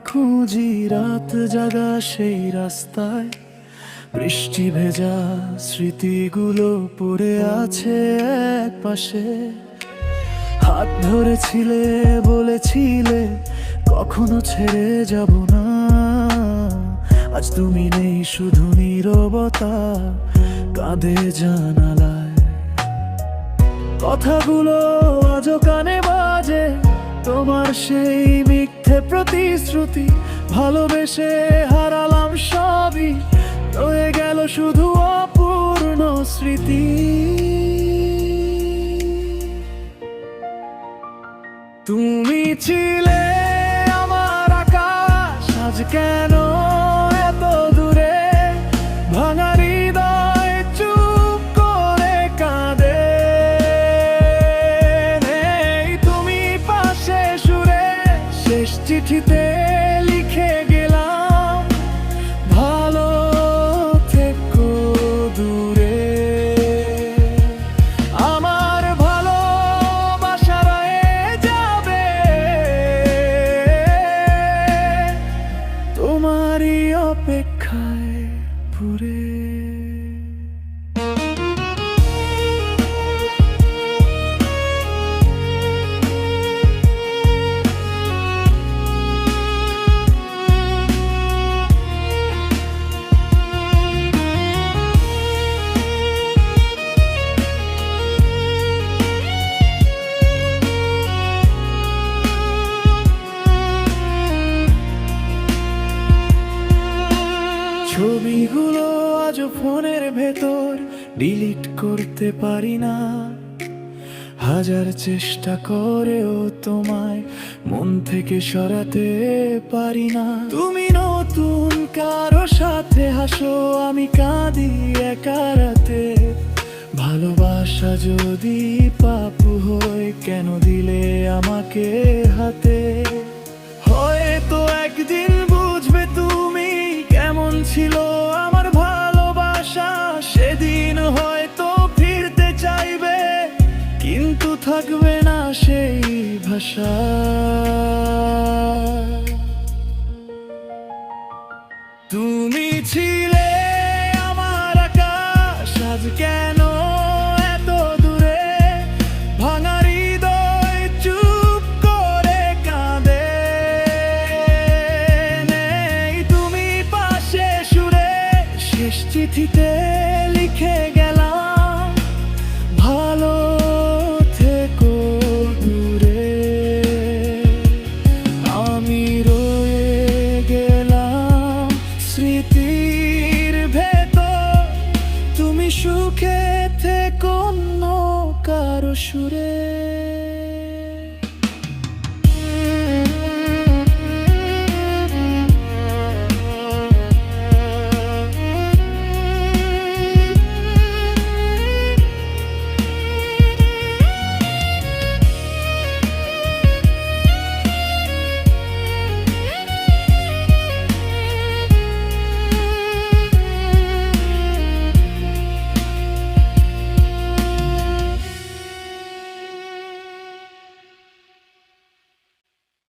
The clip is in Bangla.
খুঁজি রাত জাগা সেই রাস্তায়, বৃষ্টি ভেজা স্মৃতিগুলো পড়ে আছে এক পাশে। হাত ধরেছিলে, বলেছিলে কখনো ছেড়ে যাব না। আজ তুমি নেই, শুধু নীরবতা কাঁধে জানালায়। কথাগুলো আজও কানে বাজে, তোমার সেই মিথ্যে প্রতিশ্রুতি। ভালোবেসে হারালাম সবই, রয়ে গেল শুধু অপূর্ণ স্মৃতি। তুমি ছিলে আমার আকাশ, আজ কেন এত দূরে? ভাঙা হৃদয় চুপ করে কাঁদে। নেই তুমি পাশে, সুরে শেষ চিঠিতে লিখে গেলাম, ভালো থেকো দূরে। আমার ভালোবাসা রয়ে যাবে তোমারই অপেক্ষায় পুরে। ছবিগুলো আজও ফোনের ভেতর ডিলিট করতে পারি না। হাজার চেষ্টা করেও তোমায় মন থেকে সরাতে পারি না। তুমি নতুন কারো সাথে হাসো, আমি কাঁদি একা রাতে। ভালোবাসা যদি পাপু হয়, কেন দিলে আমাকে হাতে? হয়তো একদিন বুঝবে তুমি কেমন ছিল আমার ভালোবাসা। সেদিন হয়তো ফিরতে চাইবে, কিন্তু থাকবে না সেই ভাষা। তুমি ছিলে আমার আকাশ, আজ কেন এত দূরে? ভাঙা হৃদয় চুপ করে কাঁদে। নেই তুমি পাশে, সুরে শেষ চিঠিতে লিখে গেলাম, ভালো থেকো দূরে। আমি রয়ে গেলাম স্মৃতির ভেতর, তুমি সুখে থেকো অন্য কারো সুরে।